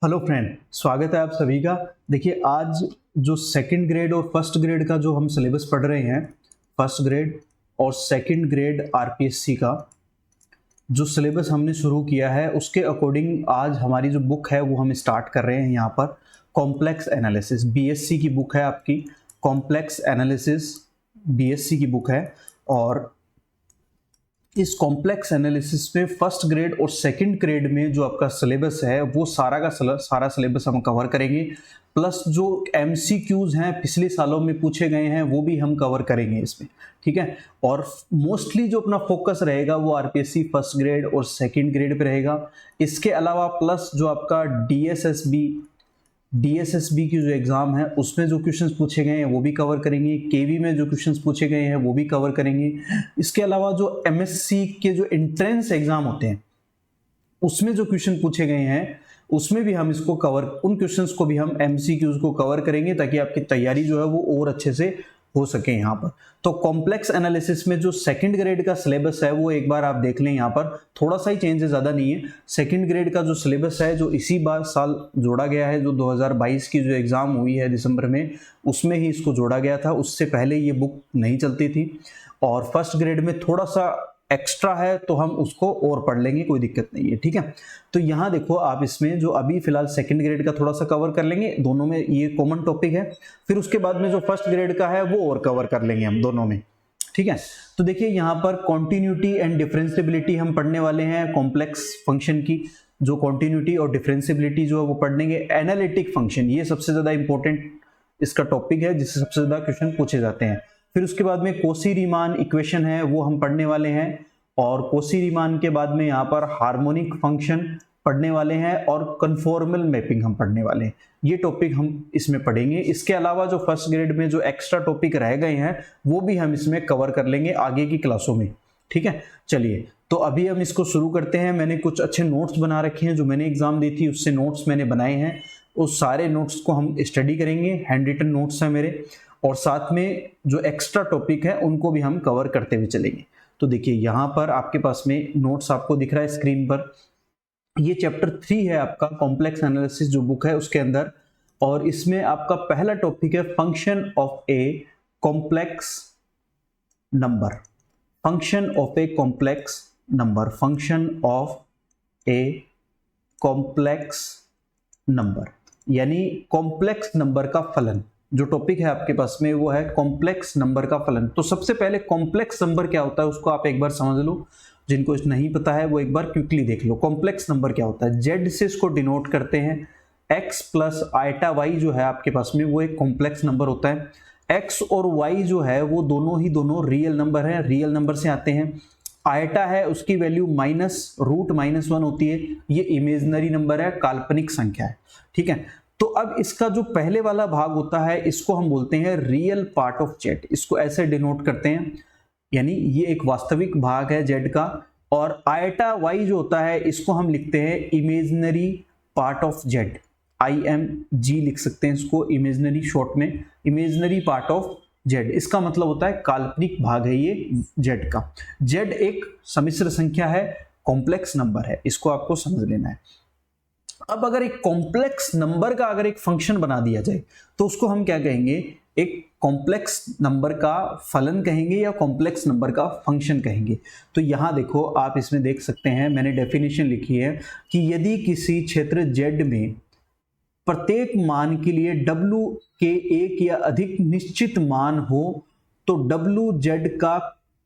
Hello friend, स्वागत है आप सभी का। देखिए, आज जो सेकंड ग्रेड और फर्स्ट ग्रेड का जो हम सिलेबस पढ़ रहे हैं, फर्स्ट ग्रेड और सेकंड ग्रेड आरपीएससी का जो सिलेबस हमने शुरू किया है, उसके अकॉर्डिंग आज हमारी जो बुक है वो हम स्टार्ट कर रहे हैं। यहाँ पर कॉम्प्लेक्स एनालिसिस बीएससी की बुक है आपकी। कॉम्प्लेक्स एनालिसिस बीएससी की बुक है और इस कॉम्प्लेक्स एनालिसिस में फर्स्ट ग्रेड और सेकंड ग्रेड में जो आपका सिलेबस है वो सारा का सारा सिलेबस हम कवर करेंगे। प्लस जो एमसीक्यूज हैं पिछले सालों में पूछे गए हैं वो भी हम कवर करेंगे इसमें, ठीक है। और मोस्टली जो अपना फोकस रहेगा वो आरपीएससी फर्स्ट ग्रेड और सेकंड ग्रेड पे रहेगा। इसके अलावा प्लस जो आपका डीएसएसबी की जो एग्जाम है उसमें जो क्वेश्चंस पूछे गए हैं वो भी कवर करेंगे। केवी में जो क्वेश्चंस पूछे गए हैं वो भी कवर करेंगे। इसके अलावा जो एमएससी के जो एंट्रेंस एग्जाम होते हैं उसमें जो क्वेश्चन पूछे गए हैं उसमें भी हम इसको कवर, उन क्वेश्चंस को भी हम एमसीक्यूज को कवर करेंगे ताकि आपकी तैयारी जो है वो और अच्छे से हो सके यहाँ पर। तो कॉम्प्लेक्स एनालिसिस में जो सेकंड ग्रेड का सिलेबस है वो एक बार आप देख लें। यहाँ पर थोड़ा सा ही चेंज है, ज़्यादा नहीं है। सेकंड ग्रेड का जो सिलेबस है जो इसी बार साल जोड़ा गया है, जो 2022 की जो एग्ज़ाम हुई है दिसंबर में, उसमें ही इसको जोड़ा गया था। उससे पहले ये बुक नहीं चलती थी। और फर्स्ट ग्रेड में थोड़ा सा एक्स्ट्रा है तो हम उसको और पढ़ लेंगे, कोई दिक्कत नहीं है, ठीक है। तो यहाँ देखो आप, इसमें जो अभी फिलहाल सेकंड ग्रेड का थोड़ा सा कवर कर लेंगे, दोनों में ये कॉमन टॉपिक है। फिर उसके बाद में जो फर्स्ट ग्रेड का है वो और कवर कर लेंगे हम दोनों में, ठीक है। तो देखिए यहाँ पर कॉन्टिन्यूटी एंड डिफरेंशिएबिलिटी हम पढ़ने वाले हैं। कॉम्प्लेक्स फंक्शन की जो कॉन्टिन्यूटी और डिफरेंशिएबिलिटी जो है वो पढ़ेंगे। एनालिटिक फंक्शन, ये सबसे ज्यादा इंपॉर्टेंट इसका टॉपिक है जिससे सबसे ज्यादा क्वेश्चन पूछे जाते हैं। फिर उसके बाद में कोसी-रीमान इक्वेशन है वो हम पढ़ने वाले हैं। और कोसी-रीमान के बाद में यहाँ पर हार्मोनिक फंक्शन पढ़ने वाले हैं और कन्फॉर्मल मैपिंग हम पढ़ने वाले हैं। ये टॉपिक हम इसमें पढ़ेंगे। इसके अलावा जो फर्स्ट ग्रेड में जो एक्स्ट्रा टॉपिक रह गए हैं वो भी हम इसमें कवर कर लेंगे आगे की क्लासों में, ठीक है। चलिए, तो अभी हम इसको शुरू करते हैं। मैंने कुछ अच्छे नोट्स बना रखे हैं, जो मैंने एग्जाम दी थी उससे नोट्स मैंने बनाए हैं। उस सारे नोट्स को हम स्टडी करेंगे। हैंड रिटन नोट्स हैं मेरे, और साथ में जो एक्स्ट्रा टॉपिक है उनको भी हम कवर करते हुए चलेंगे। तो देखिए यहाँ पर आपके पास में नोट्स आपको दिख रहा है स्क्रीन पर। ये चैप्टर 3 है आपका, कॉम्प्लेक्स एनालिसिस जो बुक है उसके अंदर। और इसमें आपका पहला टॉपिक है function of a complex number. Function of a complex number, function of a complex number, यानी कॉम्प्लेक्स नंबर का फलन। जो टॉपिक है आपके पास में वो है कॉम्प्लेक्स नंबर का फलन। तो सबसे पहले कॉम्प्लेक्स नंबर क्या होता है उसको आप एक बार समझ लो। जिनको नहीं पता है वो एक बार क्विकली देख लो। कॉम्प्लेक्स नंबर क्या होता है, जेड से इसको डिनोट करते हैं। एक्स प्लस आइटा वाई जो है आपके पास में वो एक कॉम्प्लेक्स नंबर होता है। एक्स और वाई जो है वो दोनों रियल नंबर है, रियल नंबर से आते हैं। आइटा है उसकी वैल्यू √-1 होती है। ये इमेजिनरी नंबर है, काल्पनिक संख्या है, ठीक है। तो अब इसका जो पहले वाला भाग होता है इसको हम बोलते हैं रियल पार्ट ऑफ जेड। इसको ऐसे डिनोट करते हैं, यानी ये एक वास्तविक भाग है जेड का। और आइटा वाई जो होता है इसको हम लिखते हैं imaginary part of Z. IMG लिख सकते हैं इसको, इमेजिनरी शॉर्ट में, इमेजिनरी पार्ट ऑफ जेड। इसका मतलब होता है काल्पनिक भाग है ये जेड का। जेड एक सम्मिश्र संख्या है, कॉम्प्लेक्स नंबर है, इसको आपको समझ लेना है। अब अगर एक कॉम्प्लेक्स नंबर का अगर एक फंक्शन बना दिया जाए तो उसको हम क्या कहेंगे, एक कॉम्प्लेक्स नंबर का फलन कहेंगे या कॉम्प्लेक्स नंबर का फंक्शन कहेंगे। तो यहां देखो आप इसमें देख सकते हैं, मैंने डेफिनेशन लिखी है कि यदि किसी क्षेत्र Z में प्रत्येक मान के लिए W के एक या अधिक निश्चित मान हो तो WZ का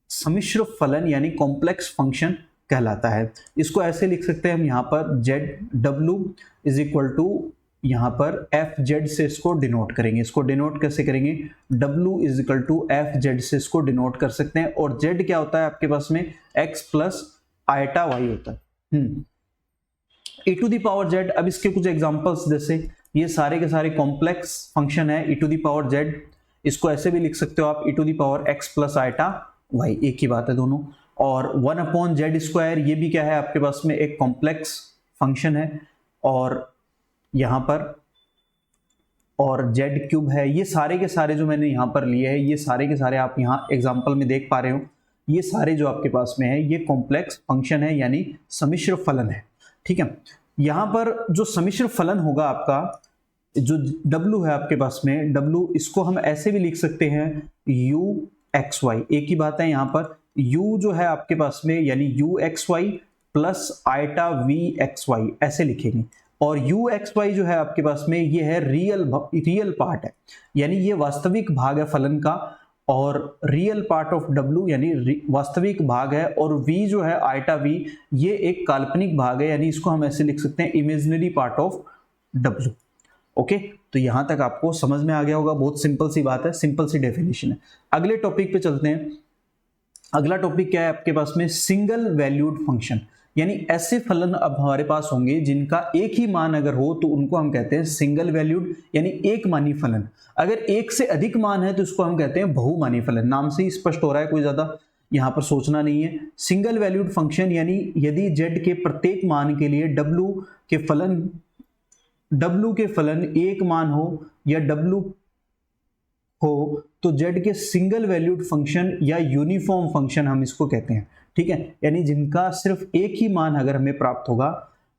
सम्मिश्र फलन यानी कॉम्प्लेक्स फंक्शन कहलाता है। इसको ऐसे लिख सकते हैं हम यहाँ पर ZW इज इक्वल टू, यहाँ पर FZ से इसको डिनोट करेंगे। इसको डिनोट कैसे करेंगे, W is equal to FZ से इसको डिनोट कर सकते हैं। और Z क्या होता है आपके पास में, X प्लस आइटा वाई होता है। e⁻Z। अब इसके कुछ एग्जांपल्स, जैसे ये सारे के सारे कॉम्प्लेक्स फंक्शन है e⁻Z। इसको ऐसे भी लिख सकते हो आप e⁻x प्लस आइटा वाई, एक ही बात है दोनों। और 1/z², ये भी क्या है आपके पास में, एक कॉम्प्लेक्स फंक्शन है। और यहाँ पर और z³ है। ये सारे के सारे जो मैंने यहाँ पर लिए हैं, ये सारे के सारे आप यहाँ एग्जाम्पल में देख पा रहे हो। ये सारे जो आपके पास में है ये कॉम्प्लेक्स फंक्शन है यानी सम्मिश्र फलन है, ठीक है। यहां पर जो सम्मिश्र फलन होगा आपका, जो W है आपके पास में, W इसको हम ऐसे भी लिख सकते हैं u एक्स वाई, एक ही बात है यहाँ पर u जो है आपके पास में यानी u X Y plus iota v X Y ऐसे लिखेंगे, और u एक्स वाई जो है आपके पास में ये है रियल पार्ट है, यानी ये वास्तविक भाग है फलन का, और रियल पार्ट ऑफ W यानी वास्तविक भाग है, और v जो है आइटा v ये एक काल्पनिक भाग है, यानी इसको हम ऐसे लिख सकते हैं imaginary part of W। Okay, तो यहां तक आपको समझ में आ गया होगा, बहुत सिंपल सी बात है, सिंपल सी डेफिनेशन है। अगले टॉपिक पे चलते हैं। अगला टॉपिक क्या है आपके पास में, सिंगल वैल्यूड फंक्शन, यानी ऐसे फलन अब हमारे पास होंगे जिनका एक ही मान अगर हो तो उनको हम कहते हैं सिंगल वैल्यूड, यानी एक मानी फलन। अगर एक से अधिक मान है तो उसको हम कहते हैं बहुमानी फलन। नाम से ही स्पष्ट हो रहा है, कोई ज्यादा यहां पर सोचना नहीं है। सिंगल वैल्यूड फंक्शन यानी यदि z के प्रत्येक मान के लिए w के फलन एक मान हो या w हो तो z के सिंगल वैल्यूड फंक्शन या यूनिफॉर्म फंक्शन हम इसको कहते हैं। ठीक है, यानी जिनका सिर्फ एक ही मान अगर हमें प्राप्त होगा,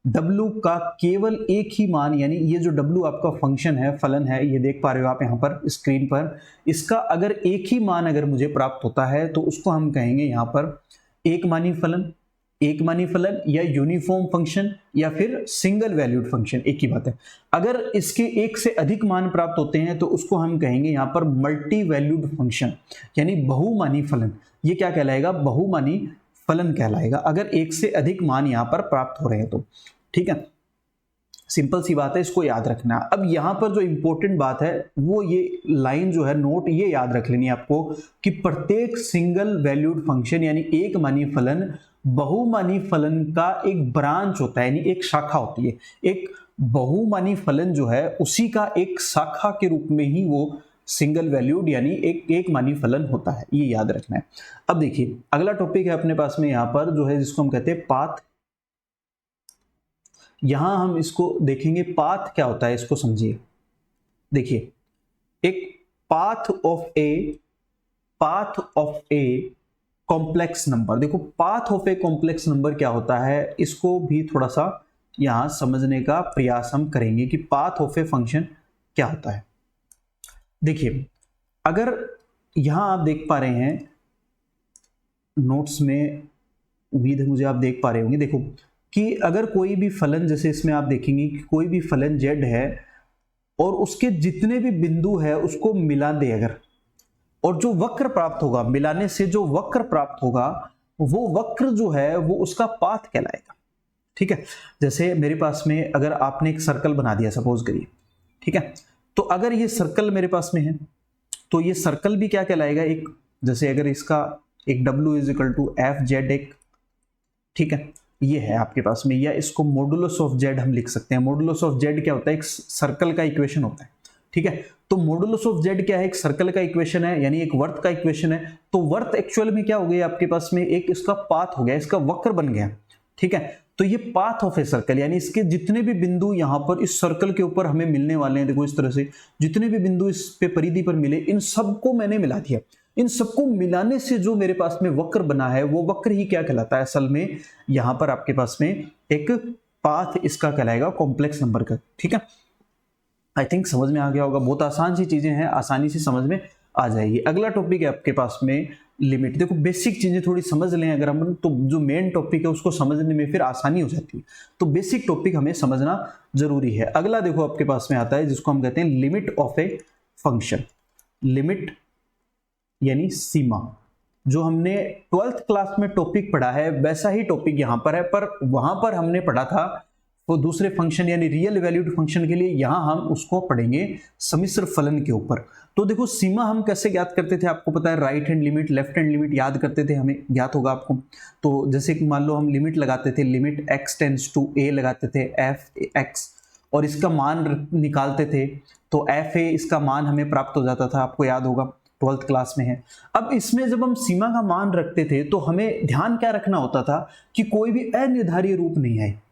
w का केवल एक ही मान, यानी ये जो w आपका फंक्शन है, फलन है, ये देख पा रहे हो आप यहाँ पर स्क्रीन पर, इसका अगर एक ही मान अगर मुझे प्राप्त होता है तो उसको हम कहेंगे यहाँ पर एक मानी फलन या यूनिफॉर्म फंक्शन या फिर सिंगल वैल्यूड फंक्शन, एक ही बात है। अगर इसके एक से अधिक मान प्राप्त होते हैं तो उसको हम कहेंगे यहाँ पर मल्टी वैल्यूड फंक्शन, यानी बहुमानी फलन। ये क्या कहलाएगा, बहुमानी फलन कहलाएगा, अगर एक से अधिक मान यहाँ पर प्राप्त हो रहे हैं तो। ठीक है, सिंपल सी बात है, इसको याद रखना। अब यहाँ पर जो इंपॉर्टेंट बात है वो ये लाइन जो है, नोट ये याद रख लेनी है आपको कि प्रत्येक सिंगल वैल्यूड फंक्शन यानी एक मानी फलन बहुमानी फलन का एक ब्रांच होता है, यानी एक शाखा होती है। एक बहुमानी फलन जो है उसी का एक शाखा के रूप में ही वो सिंगल वैल्यूड यानी एक मानी फलन होता है, ये याद रखना है। अब देखिए अगला टॉपिक है अपने पास में यहाँ पर जो है जिसको हम कहते हैं पाथ। यहां हम इसको देखेंगे, पाथ क्या होता है इसको समझिए। देखिए, एक path of a complex number, देखो path of a complex number क्या होता है, इसको भी थोड़ा सा यहां समझने का प्रयास हम करेंगे कि पाथ ऑफ ए फंक्शन क्या होता है। देखिए, अगर यहां आप देख पा रहे हैं नोट्स में, उम्मीद है मुझे आप देख पा रहे होंगे, देखो कि अगर कोई भी फलन, जैसे इसमें आप देखेंगे कि कोई भी फलन z है और उसके जितने भी बिंदु है उसको मिला दे अगर, और जो वक्र प्राप्त होगा, मिलाने से जो वक्र प्राप्त होगा वो वक्र जो है वो उसका पाथ कहलाएगा। ठीक है, जैसे मेरे पास में अगर आपने एक सर्कल बना दिया सपोज करिए, ठीक है, तो अगर ये सर्कल मेरे पास में है तो ये सर्कल भी क्या कहलाएगा, एक, जैसे अगर इसका एक w is equal to F Z एक, ठीक है, ये है आपके पास में, या इसको मॉडुलस ऑफ जेड हम लिख सकते हैं। मॉडुलस ऑफ जेड क्या होता है, एक सर्कल का इक्वेशन होता है। ठीक है, तो मॉडुलस ऑफ जेड क्या है, एक सर्कल का इक्वेशन है, यानी एक वर्त का इक्वेशन है। तो वर्त एक्चुअल में क्या हो गया आपके पास में, एक इसका पाथ हो गया, इसका वक्र बन गया। ठीक है, तो ये पाथ ऑफ ए सर्कल, यानी इसके जितने भी बिंदु यहाँ पर इस सर्कल के ऊपर हमें मिलने वाले हैं, देखो इस तरह से जितने भी बिंदु इस पे परिधि पर मिले, इन सबको मैंने मिला दिया। इन सबको मिलाने से जो मेरे पास में वक्र बना है वो वक्र ही क्या कहलाता है, असल में यहां पर आपके पास में एक पाथ इसका कहलाएगा कॉम्प्लेक्स नंबर का। ठीक है, आई थिंक समझ में आ गया होगा, बहुत आसान सी चीजें हैं, आसानी से समझ में आ जाएगी। अगला टॉपिक है आपके पास में लिमिट। देखो बेसिक चीजें थोड़ी समझ लें अगर हम, तो जो मेन टॉपिक है उसको समझने में फिर आसानी हो जाती है, तो बेसिक टॉपिक हमें समझना जरूरी है। अगला देखो आपके पास में आता है जिसको हम कहते हैं limit of a function. Limit यानी सीमा, जो हमने 12th क्लास में टॉपिक पढ़ा है वैसा ही टॉपिक यहां पर है, पर वहां पर हमने पढ़ा था वो दूसरे फंक्शन यानी रियल वैल्यूड फंक्शन के लिए, यहां हम उसको पढ़ेंगे सम्मिश्र फलन के ऊपर। तो देखो सीमा हम कैसे ज्ञात करते थे, आपको पता है, right hand limit, left hand limit याद करते थे, हमें ज्ञात होगा आपको। तो जैसे कि मान लो हम लिमिट लगाते थे, limit x tends to a लगाते थे, f(x) और इसका मान निकालते थे, तो fa इसका मान हमें प्राप्त हो जाता था, आपको याद होगा 12th क्लास में है। अब इसमें जब हम सीमा का मान रखते थे तो हमें ध्यान क्या रखना होता था कि कोई भी अनिर्धारीय रूप नहीं है।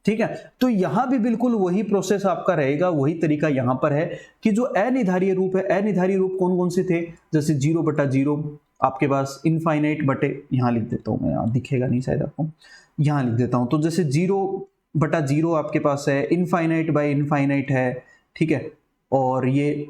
ठीक है, तो यहां भी बिल्कुल वही प्रोसेस आपका रहेगा, वही तरीका यहां पर है कि जो अनिर्धारीय रूप है, अनिर्धारीय रूप कौन कौन से थे, जैसे 0/0 आपके पास, इनफाइनाइट बटे, यहां लिख देता हूं मैं, दिखेगा नहीं शायद आपको, यहां लिख देता हूं, तो जैसे 0 बटा 0 आपके पास है, इनफाइनाइट बाय इनफाइनाइट है, ठीक है, और ये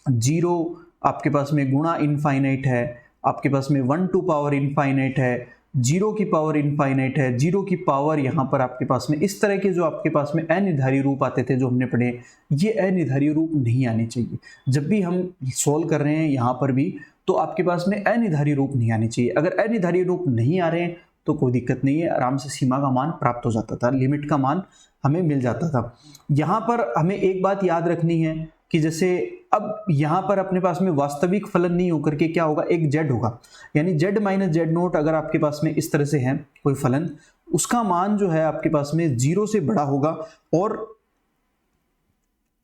0 आपके पास में गुणा इनफाइनाइट है, आपके पास में 1 टू पावर इनफाइनाइट है, 0 की पावर इनफाइनाइट है, 0 की पावर यहाँ पर आपके पास में इस तरह के जो आपके पास में अनिर्धारी रूप आते थे जो हमने पढ़े, ये अनिर्धारी रूप नहीं आने चाहिए। जब भी हम सॉल्व कर रहे हैं यहाँ पर भी, तो आपके पास में अनिर्धारी रूप नहीं आने चाहिए। अगर अनिर्धारी रूप नहीं आ रहे हैं तो कोई दिक्कत नहीं है, आराम से सीमा का मान प्राप्त हो जाता था, लिमिट का मान हमें मिल जाता था। यहाँ पर हमें एक बात याद रखनी है कि जैसे अब यहाँ पर अपने पास में वास्तविक फलन नहीं होकर के क्या होगा, एक z होगा, यानी z माइनस जेड नोट अगर आपके पास में इस तरह से है कोई फलन, उसका मान जो है आपके पास में 0 से बड़ा होगा और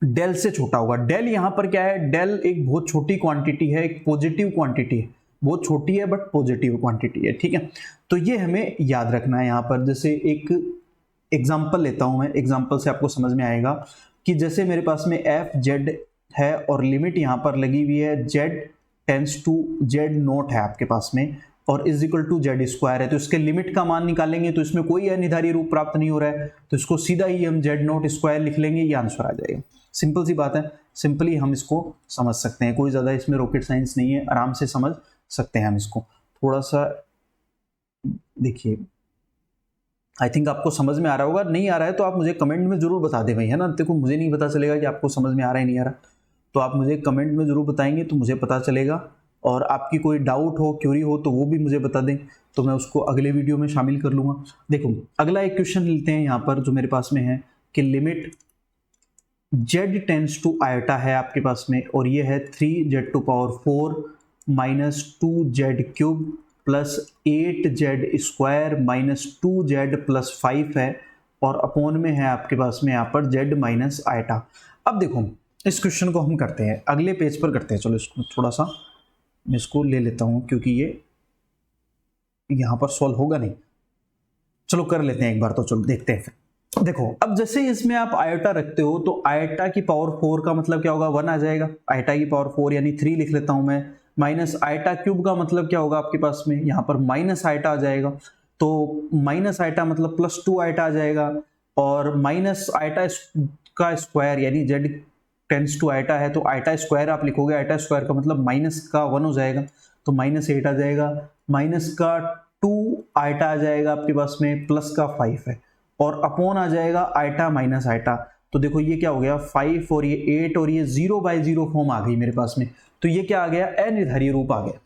डेल से छोटा होगा। डेल यहाँ पर क्या है, डेल एक बहुत छोटी क्वांटिटी है, एक पॉजिटिव क्वांटिटी है, बहुत छोटी है बट पॉजिटिव क्वांटिटी है, ठीक है। तो ये हमें याद रखना है। यहाँ पर जैसे एक एग्जाम्पल लेता हूं मैं, एग्जाम्पल से आपको समझ में आएगा कि जैसे मेरे पास में एफ जेड है और लिमिट यहाँ पर लगी हुई है z tends to z naught है आपके पास में, और is equal to z square है, तो इसके लिमिट का मान निकालेंगे तो इसमें कोई अनिर्धारी रूप प्राप्त नहीं हो रहा है, तो इसको सीधा ही हम जेड नोट स्क्वायर लिख लेंगे, ये आंसर आ जाएगा। सिंपल सी बात है, सिंपली हम इसको समझ सकते हैं, कोई ज़्यादा इसमें रॉकेट साइंस नहीं है, आराम से समझ सकते हैं हम इसको। थोड़ा सा देखिए, आई थिंक आपको समझ में आ रहा होगा, नहीं आ रहा है तो आप मुझे कमेंट में जरूर बता दें भाई, है ना। देखो मुझे नहीं पता चलेगा कि आपको समझ में आ रहा है नहीं आ रहा, तो आप मुझे कमेंट में जरूर बताएंगे तो मुझे पता चलेगा, और आपकी कोई डाउट हो, क्यूरी हो तो वो भी मुझे बता दें, तो मैं उसको अगले वीडियो में शामिल कर लूँगा। देखो अगला एक क्वेश्चन लेते हैं यहाँ पर जो मेरे पास में है कि limit z tends to iota है आपके पास में, और ये है 3z to power 4 minus 2z cube plus 8z square minus 2z plus 5 है, और अपॉन में है आपके पास में यहाँ पर z माइनस आयोटा। अब देखो इस क्वेश्चन को हम करते हैं, अगले पेज पर करते हैं। चलो इसको थोड़ा सा मैं इसको ले लेता हूँ क्योंकि ये यहाँ पर सॉल्व होगा नहीं, चलो कर लेते हैं एक बार, तो चलो देखते हैं फिर। देखो अब जैसे इसमें आप आयोटा रखते हो तो आयोटा की पावर 4 का मतलब क्या होगा, 1 आ जाएगा, आयोटा की पावर 4 यानी 3 लिख लेता हूं मैं, माइनस आयोटा क्यूब का मतलब क्या होगा आपके पास में, यहाँ पर माइनस आयोटा आ जाएगा, तो माइनस आयोटा मतलब प्लस 2 आयोटा आ जाएगा, और माइनस आयोटा का स्क्वायर यानी जेड टेंस टू आयोटा है तो आयोटा स्क्वायर आप लिखोगे, आयोटा स्क्वायर का मतलब माइनस का 1 हो जाएगा, तो माइनस 8 आ जाएगा, माइनस का 2 आयोटा आ जाएगा आपके पास में, प्लस का 5 है, और अपॉन आ जाएगा आयोटा माइनस आयोटा। तो देखो ये क्या हो गया 5 और ये 8 और ये 0/0 फॉर्म आ गई मेरे पास में, तो ये क्या आ गया, अनिर्धारी रूप आ गया।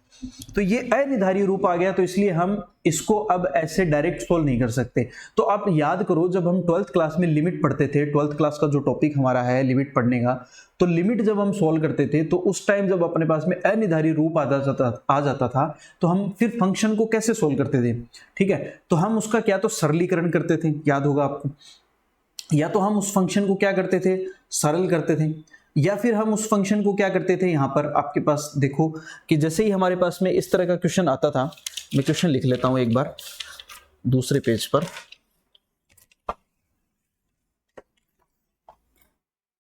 तो ये अनिर्धारी रूप आ गया, तो इसलिए हम इसको अब ऐसे डायरेक्ट सोल्व नहीं कर सकते। तो आप याद करो जब हम 12th क्लास में लिमिट पढ़ते थे, 12th क्लास का जो टॉपिक हमारा है लिमिट पढ़ने का, तो लिमिट जब हम सोल्व करते थे तो उस टाइम जब अपने पास में अनिर्धारी रूप आ जाता था तो हम फिर फंक्शन को कैसे सोल्व करते थे, ठीक है। तो हम उसका क्या तो सरलीकरण करते थे, याद होगा आपको, या तो हम उस फंक्शन को क्या करते थे, सरल करते थे, या फिर हम उस फंक्शन को क्या करते थे, यहाँ पर आपके पास देखो कि जैसे ही हमारे पास में इस तरह का क्वेश्चन आता था, मैं क्वेश्चन लिख लेता हूं एक बार दूसरे पेज पर।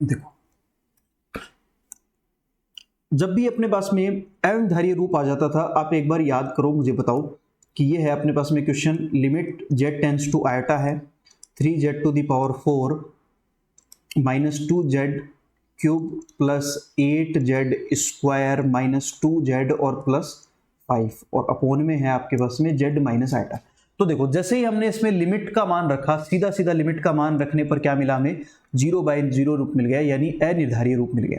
देखो जब भी अपने पास में अनिर्धारी रूप आ जाता था, आप एक बार याद करो, मुझे बताओ कि ये है अपने पास में question, limit z tends to iota है 3z to the power 4 minus 2z cube plus 8z square minus 2z और प्लस 5, और अपोन में है आपके पास में z माइनस आयोटा। तो देखो जैसे ही हमने इसमें लिमिट का मान रखा, सीधा सीधा लिमिट का मान रखने पर क्या मिला हमें, 0/0 रूप मिल गया, यानी अनिर्धारी रूप मिल गया।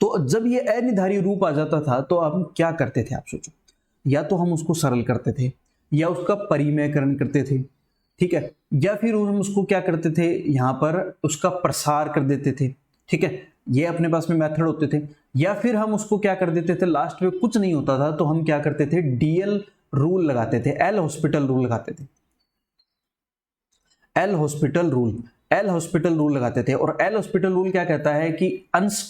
तो जब ये अनिर्धारी रूप आ जाता था तो हम क्या करते थे, आप सोचो, या तो हम उसको सरल करते थे, या उसका परिमेयकरण करते थे, ठीक है, या फिर हम उसको क्या करते थे, यहाँ पर उसका प्रसार कर देते थे, ठीक है, ये अपने पास में मेथड होते थे, या फिर हम उसको क्या कर देते थे, लास्ट में कुछ नहीं होता था तो हम क्या करते थे, डीएल रूल लगाते थे, एल हॉस्पिटल रूल लगाते थे, एल हॉस्पिटल रूल लगाते थे। और एल हॉस्पिटल रूल क्या कहता है कि अंश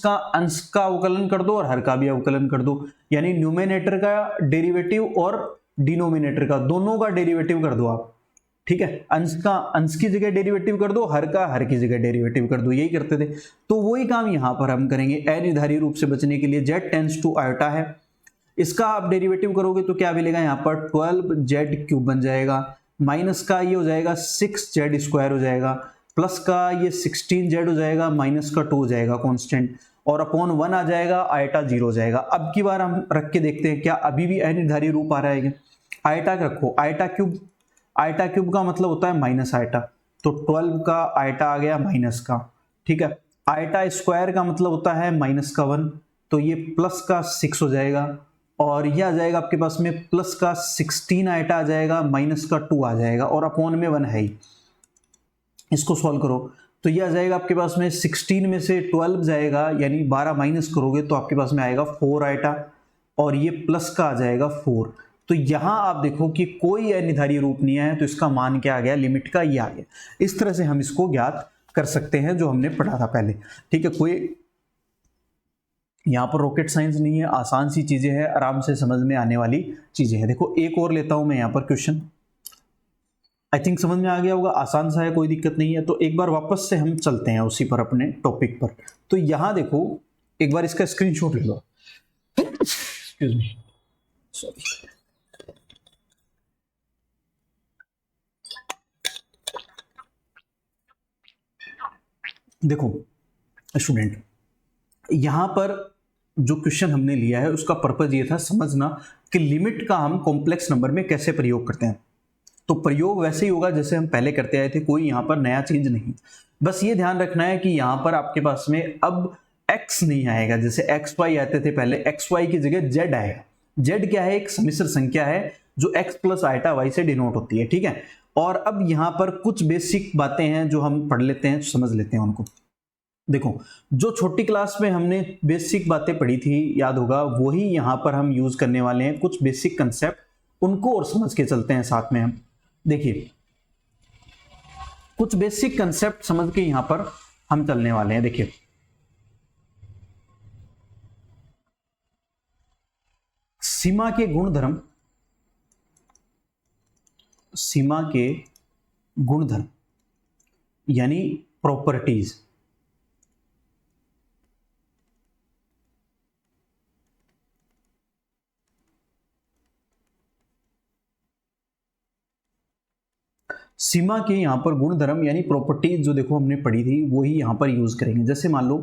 का अवकलन कर दो और हर का भी अवकलन कर दो, यानी न्यूमेरेटर का डेरिवेटिव और डिनोमिनेटर का दोनों का डेरिवेटिव कर दो आप, ठीक है, अंश की जगह डेरिवेटिव कर दो, हर की जगह डेरिवेटिव कर दो, यही करते थे। तो वही काम यहां पर हम करेंगे, अनिर्धारी रूप से बचने के लिए z टेंस टू आयोटा है, इसका आप डेरिवेटिव करोगे तो क्या मिलेगा, यहाँ पर 12z क्यूब बन जाएगा, माइनस का ये हो जाएगा 6z² हो जाएगा, प्लस का ये 16z हो जाएगा, माइनस का 2 हो जाएगा कांस्टेंट, और अपॉन 1 आ जाएगा, आयटा 0 हो जाएगा। अब की बार हम रख के देखते हैं क्या अभी भी अनिर्धारित रूप आ रहा है। आयटा रखो, आयटा क्यूब का मतलब होता है माइनस आयटा, तो 12 का आयटा आ गया माइनस का, ठीक है। आयटा स्क्वायर का मतलब होता है माइनस का 1, तो ये प्लस का 6 हो जाएगा, और ये आ जाएगा आपके पास में प्लस का 16 आयटा आ जाएगा, माइनस का 2 आ जाएगा, और अपॉन में 1 है ही। इसको सॉल्व करो तो ये आ जाएगा आपके पास में 16 में से 12 जाएगा, यानी 12 माइनस करोगे तो आपके पास में आएगा 4 आयटा, और ये प्लस का आ जाएगा 4। तो यहां आप देखो कि कोई अनिर्धारित रूप नहीं है, तो इसका मान क्या आ गया, लिमिट का ये आ गया। इस तरह से हम इसको ज्ञात कर सकते हैं, जो हमने पढ़ा था पहले, ठीक है। कोई यहाँ पर रॉकेट साइंस नहीं है, आसान सी चीजें हैं, आराम से समझ में आने वाली चीजें हैं। देखो एक और लेता हूं मैं यहाँ पर क्वेश्चन, आई थिंक समझ में आ गया होगा, आसान सा है, कोई दिक्कत नहीं है। तो एक बार वापस से हम चलते हैं उसी पर, अपने टॉपिक पर। तो यहां देखो एक बार इसका स्क्रीनशॉट ले लो, एक्सक्यूज मी, सॉरी। देखो स्टूडेंट, यहां पर जो क्वेश्चन हमने लिया है उसका पर्पज ये था समझना कि लिमिट का हम कॉम्प्लेक्स नंबर में कैसे प्रयोग करते हैं। तो प्रयोग वैसे ही होगा जैसे हम पहले करते आए थे, कोई यहां पर नया चेंज नहीं। बस ये ध्यान रखना है कि यहां पर आपके पास में अब x नहीं आएगा, जैसे एक्स वाई आते थे पहले, एक्स वाई की जगह z आएगा। z क्या है, एक समिश्र संख्या है जो x प्लस आयटा y से डिनोट होती है, ठीक है। और अब यहां पर कुछ बेसिक बातें हैं जो हम पढ़ लेते हैं, समझ लेते हैं उनको। देखो जो छोटी क्लास में हमने बेसिक बातें पढ़ी थी, याद होगा, वही यहां पर हम यूज करने वाले हैं, कुछ बेसिक कंसेप्ट, उनको और समझ के चलते हैं साथ में हम। देखिए कुछ बेसिक कंसेप्ट समझ के यहां पर हम चलने वाले हैं। देखिए सीमा के गुणधर्म, सीमा के गुणधर्म यानी प्रॉपर्टीज, सीमा के यहां पर गुणधर्म यानी प्रॉपर्टीज जो देखो हमने पढ़ी थी वही यहां पर यूज करेंगे। जैसे मान लो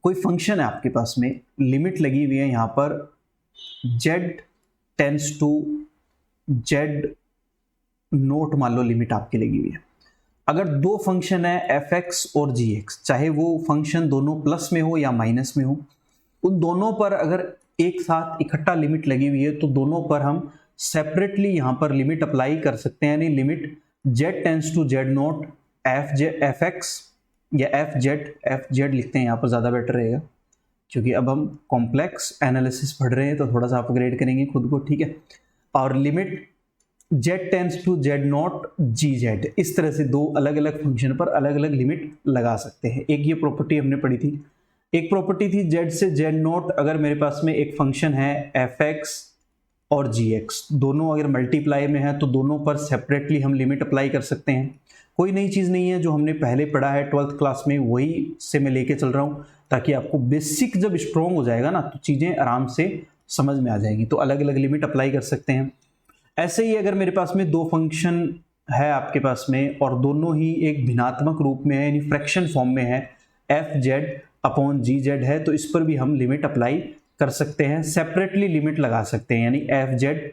कोई फंक्शन है आपके पास में, लिमिट लगी हुई है यहां पर z tends to z naught, मान लो लिमिट आपकी लगी हुई है। अगर दो फंक्शन है fx और gx, चाहे वो फंक्शन दोनों प्लस में हो या माइनस में हो, उन दोनों पर अगर एक साथ इकट्ठा लिमिट लगी हुई है तो दोनों पर हम सेपरेटली यहां पर लिमिट अप्लाई कर सकते हैं। यानी limit z tends to z naught f x या एफ जेड लिखते हैं यहाँ पर, ज़्यादा बेटर रहेगा, क्योंकि अब हम कॉम्प्लेक्स एनालिसिस पढ़ रहे हैं तो थोड़ा सा अपग्रेड करेंगे खुद को, ठीक है। और limit z tends to z naught g z, इस तरह से दो अलग अलग फंक्शन पर अलग अलग लिमिट लगा सकते हैं। एक ये प्रॉपर्टी हमने पढ़ी थी। एक प्रॉपर्टी थी z से z नॉट, अगर मेरे पास में एक फंक्शन है fx और gx, दोनों अगर मल्टीप्लाई में है तो दोनों पर सेपरेटली हम लिमिट अप्लाई कर सकते हैं। कोई नई चीज़ नहीं है, जो हमने पहले पढ़ा है 12th क्लास में वही से मैं लेके चल रहा हूँ, ताकि आपको बेसिक जब स्ट्रॉन्ग हो जाएगा ना तो चीज़ें आराम से समझ में आ जाएंगी। तो अलग अलग लिमिट अप्लाई कर सकते हैं। ऐसे ही अगर मेरे पास में दो फंक्शन है आपके पास में और दोनों ही एक भिन्नात्मक रूप में है, यानी फ्रैक्शन फॉर्म में है, एफ जेड अपॉन जी जेड है, तो इस पर भी हम लिमिट अप्लाई कर सकते हैं, सेपरेटली लिमिट लगा सकते हैं। यानी एफ जेड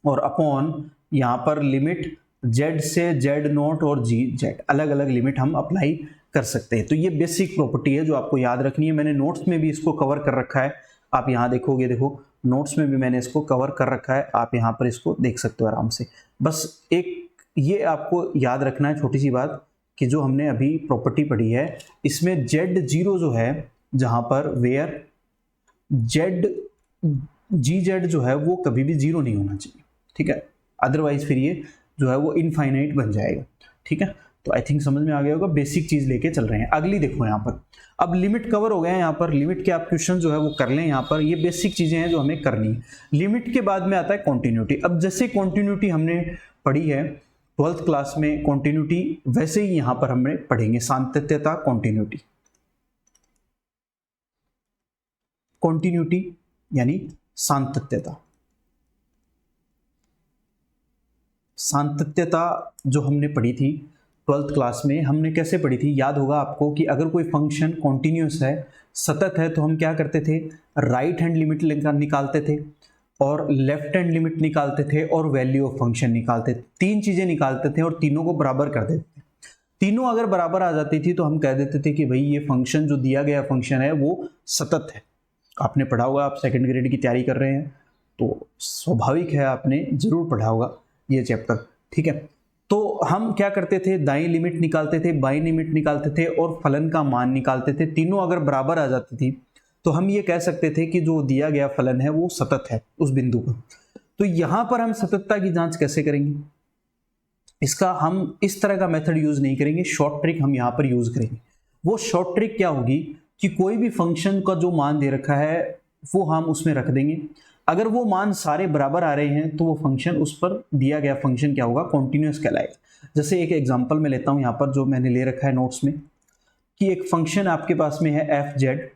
और अपॉन यहाँ पर लिमिट जेड से जेड नॉट और जी जेड, अलग अलग लिमिट हम अप्लाई कर सकते हैं। तो ये बेसिक प्रॉपर्टी है जो आपको याद रखनी है। मैंने नोट्स में भी इसको कवर कर रखा है, आप यहाँ देखोगे, देखो नोट्स में भी मैंने इसको कवर कर रखा है, आप यहाँ पर इसको देख सकते हो आराम से। बस एक ये आपको याद रखना है छोटी सी बात, कि जो हमने अभी प्रॉपर्टी पढ़ी है इसमें जेड जीरो जो है, जहाँ पर वेयर जेड जी जेड जो है वो कभी भी जीरो नहीं होना चाहिए, ठीक है, अदरवाइज फिर ये जो है वो इनफाइनाइट बन जाएगा, ठीक है। तो आई थिंक समझ में आ गया होगा, बेसिक चीज लेके चल रहे हैं। अगली देखो यहाँ पर, अब लिमिट कवर हो गए हैं, यहाँ पर लिमिट के आप क्वेश्चन जो है वो कर लें। यहाँ पर ये बेसिक चीजें हैं जो हमें करनी है। लिमिट के बाद में आता है कॉन्टिन्यूटी। अब जैसे कॉन्टिन्यूटी हमने पढ़ी है 12th क्लास में कॉन्टिन्यूटी, वैसे ही यहाँ पर हमने पढ़ेंगे सातत्यता कॉन्टिन्यूटी। कॉन्टिन्यूटी यानी सातत्यता, सातत्यता जो हमने पढ़ी थी 12th क्लास में, हमने कैसे पढ़ी थी, याद होगा आपको कि अगर कोई फंक्शन कॉन्टिन्यूस है, सतत है, तो हम क्या करते थे, राइट हैंड लिमिट निकालते थे और लेफ्ट हैंड लिमिट निकालते थे और वैल्यू ऑफ फंक्शन निकालते थे। 3 चीजें निकालते थे और तीनों को बराबर कर देते थे। तीनों अगर बराबर आ जाती थी तो हम कह देते थे कि भाई ये फंक्शन जो दिया गया फंक्शन है वो सतत है। आपने पढ़ा होगा, आप सेकंड ग्रेड की तैयारी कर रहे हैं तो स्वाभाविक है आपने जरूर पढ़ा होगा ये चैप्टर, ठीक है। तो हम क्या करते थे, दाईं लिमिट निकालते थे, बाईं लिमिट निकालते थे और फलन का मान निकालते थे। तीनों अगर बराबर आ जाती थी तो हम ये कह सकते थे कि जो दिया गया फलन है वो सतत है उस बिंदु पर। तो यहां पर हम सततता की जांच कैसे करेंगे, इसका हम इस तरह का मेथड यूज नहीं करेंगे, शॉर्ट ट्रिक हम यहां पर यूज करेंगे। वो शॉर्ट ट्रिक क्या होगी कि कोई भी फंक्शन का जो मान दे रखा है वो हम उसमें रख देंगे। अगर वो मान सारे बराबर आ रहे हैं तो वो फंक्शन, उस पर दिया गया फंक्शन क्या होगा, कॉन्टिन्यूस कहलाएगा। जैसे एक एग्जांपल मैं लेता हूं यहां पर जो मैंने ले रखा है नोट्स में, कि एक फंक्शन आपके पास में है एफ जेड।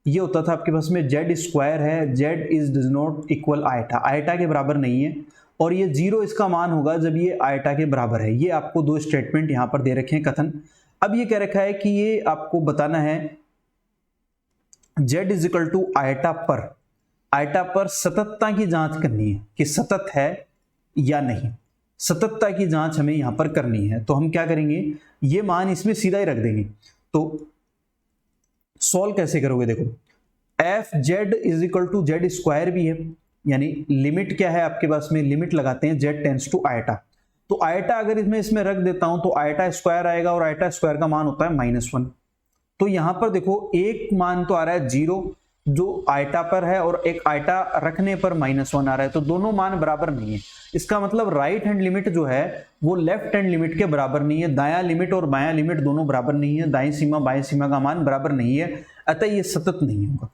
ये होता था आपके पास में जेड स्क्वायर है, z is does not equal eta, eta के बराबर नहीं है, और ये 0 इसका मान होगा जब ये आयटा के बराबर है। ये आपको 2 स्टेटमेंट यहां पर दे रखे हैं, कथन। अब ये कह रखा है कि ये आपको बताना है z is equal to iota पर सततता की जांच करनी है कि सतत है या नहीं। सततता की जांच हमें यहां पर करनी है। तो हम क्या करेंगे, ये मान इसमें सीधा ही रख देंगे। तो सॉल्व कैसे करोगे, देखो f z is equal to z square भी है, यानी लिमिट क्या है आपके पास में, लिमिट लगाते हैं जेड टेंस टू आयटा। तो आयटा अगर इसमें रख देता हूं तो आयटा स्क्वायर आएगा और आयटा स्क्वायर का मान होता है -1। तो यहां पर देखो एक मान तो आ रहा है 0 जो आयटा पर है और एक आयटा रखने पर -1 आ रहा है, तो दोनों मान बराबर नहीं है। इसका मतलब राइट हैंड लिमिट जो है वो लेफ्ट हैंड लिमिट के बराबर नहीं है, दायां लिमिट और बायां लिमिट दोनों बराबर नहीं है, दाईं सीमा बाईं सीमा का मान बराबर नहीं है, अतः ये सतत नहीं होगा।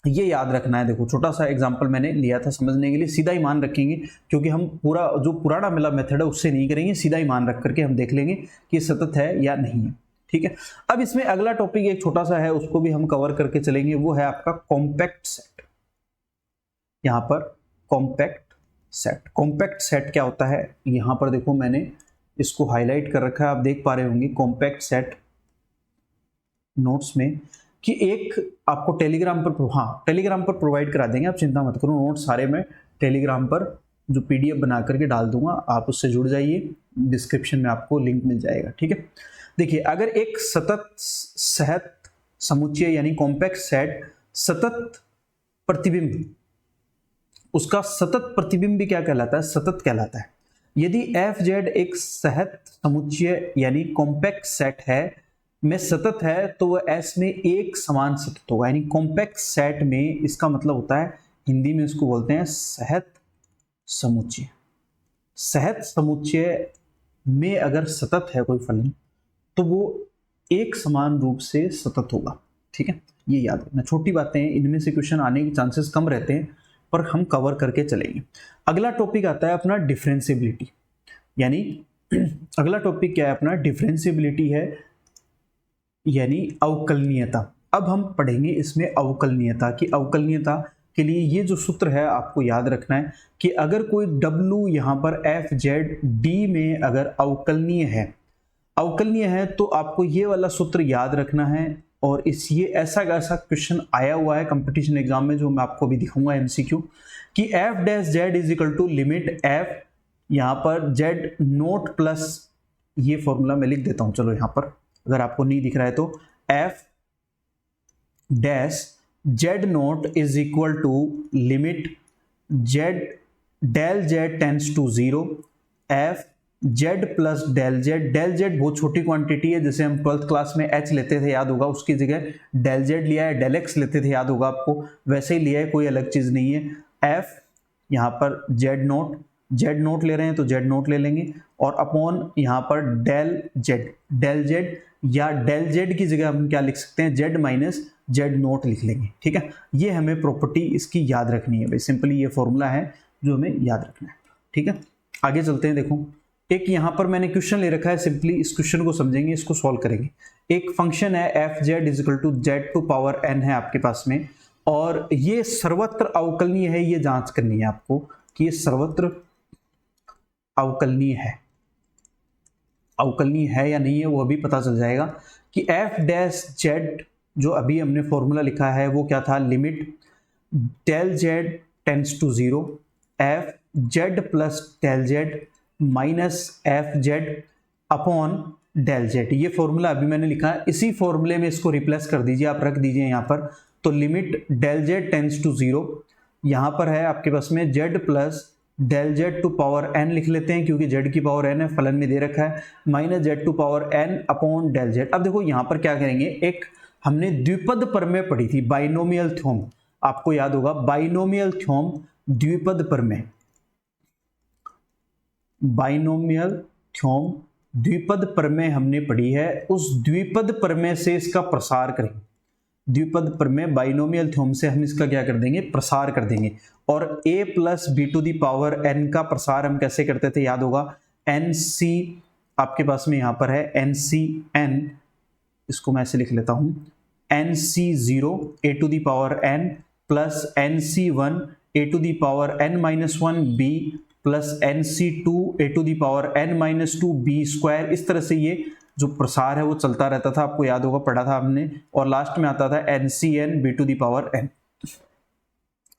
ये याद रखना है। देखो छोटा सा एग्जांपल मैंने लिया था समझने के लिए, सीधा ही मान रखेंगे क्योंकि हम पूरा जो पुराना मिला मेथड है उससे नहीं करेंगे, सीधा ही मान रख करके हम देख लेंगे कि सतत है या नहीं है, ठीक है। अब इसमें अगला टॉपिक एक छोटा सा है, उसको भी हम कवर करके चलेंगे, वो है आपका कॉम्पैक्ट सेट। यहां पर कॉम्पैक्ट सेट क्या होता है, यहां पर देखो मैंने इसको हाईलाइट कर रखा है, आप देख पा रहे होंगे कॉम्पैक्ट सेट नोट्स में, कि एक आपको टेलीग्राम पर प्रोवाइड करा देंगे, आप चिंता मत करो। नोट्स सारे मैं टेलीग्राम पर जो PDF बना करके डाल दूंगा, आप उससे जुड़ जाइए, डिस्क्रिप्शन में आपको लिंक मिल जाएगा, ठीक है। देखिए अगर एक सतत सहत समुच्चय यानी कॉम्पैक्ट सेट सतत प्रतिबिंब, उसका सतत प्रतिबिंब भी क्या कहलाता है, सतत कहलाता है। यदि एफ जेड एक सहत समुच्चय यानी कॉम्पैक्ट सेट है में सतत है तो वह एस में एक समान सतत होगा, यानी कॉम्पैक्ट सेट में इसका मतलब होता है, हिंदी में इसको बोलते हैं सहत समुच्चय। सहत समुच्चय में अगर सतत है कोई फलन तो वो एक समान रूप से सतत होगा, ठीक है। ये याद रखना, छोटी बातें हैं, इनमें से क्वेश्चन आने के चांसेस कम रहते हैं पर हम कवर करके चलेंगे। अगला टॉपिक आता है अपना डिफरेंशिएबिलिटी, यानी अगला टॉपिक क्या है अपना, डिफरेंशिएबिलिटी है यानी अवकलनीयता। अब हम पढ़ेंगे इसमें अवकलनीयता की। अवकलनीयता के लिए ये जो सूत्र है आपको याद रखना है कि अगर कोई W यहाँ पर एफ जेड डी में अगर अवकलनीय है तो आपको ये वाला सूत्र याद रखना है। और ये ऐसा क्वेश्चन आया हुआ है कंपटीशन एग्जाम में जो मैं आपको भी दिखाऊंगा MCQ, कि f dash Z is equal to limit f, यहाँ पर जेड नोट प्लस, ये फॉर्मूला मैं लिख देता हूं, चलो यहाँ पर अगर आपको नहीं दिख रहा है तो f dash z naught is equal to limit z del z tends to 0 f Z plus del z बहुत छोटी क्वांटिटी है, जैसे हम 12th क्लास में एच लेते थे याद होगा, उसकी जगह डेल जेड लिया है, डेल एक्स लेते थे याद होगा आपको, वैसे ही लिया है, कोई अलग चीज नहीं है। एफ यहाँ पर जेड नोट ले रहे हैं तो जेड नोट ले लेंगे, और अपॉन यहाँ पर डेल जेड या डेल जेड की जगह हम क्या लिख सकते हैं, जेड माइनस जेड नोट लिख लेंगे, ठीक है। ये हमें प्रॉपर्टी इसकी याद रखनी है भाई, सिंपली ये फॉर्मूला है जो हमें याद रखना है, ठीक है। आगे चलते हैं। देखो एक यहाँ पर मैंने क्वेश्चन ले रखा है, सिंपली इस क्वेश्चन को समझेंगे, इसको सॉल्व करेंगे। एक फंक्शन है F z is equal to z to power n है आपके पास में, और ये सर्वत्र अवकलनीय है, ये जांच करनी है आपको कि ये सर्वत्र अवकलनीय है, अवकलनीय है या नहीं है वो अभी पता चल जाएगा कि एफ डैश जेड जो अभी हमने फॉर्मूला लिखा है वो क्या था, limit del Z tends to 0 f Z plus del Z minus F Z upon del z, ये फॉर्मूला अभी मैंने लिखा है। इसी फॉर्मूले में इसको रिप्लेस कर दीजिए, आप रख दीजिए यहाँ पर। तो limit del Z tends to 0, यहाँ पर है आपके पास में z plus del z to power n लिख लेते हैं क्योंकि जेड की पावर एन है, फलन में दे रखा है, minus z to power n upon del z. अब देखो यहाँ पर क्या करेंगे, एक हमने द्विपद प्रमेय पढ़ी थी, बाइनोमियल थ्योरम, आपको याद होगा बाइनोमियल थ्योरम, द्विपद प्रमेय, बाइनोमियल थ्योरम द्विपद प्रमेय हमने पढ़ी है। उस द्विपद प्रमेय से इसका प्रसार करेंगे, द्विपद प्रमेय बाइनोमियल थ्योरम से हम इसका क्या कर देंगे, प्रसार कर देंगे। और a plus b to the power n का प्रसार हम कैसे करते थे, याद होगा, nc आपके पास में यहाँ पर है ncn, इसको मैं ऐसे लिख लेता हूँ, nc0 a to the power n plus nc1 a to the power n minus 1 b plus nc2 a to the power n minus 2 b square. इस तरह से ये जो प्रसार है वो चलता रहता था, आपको याद होगा, पढ़ा था हमने। और लास्ट में आता था ncn b to the power n,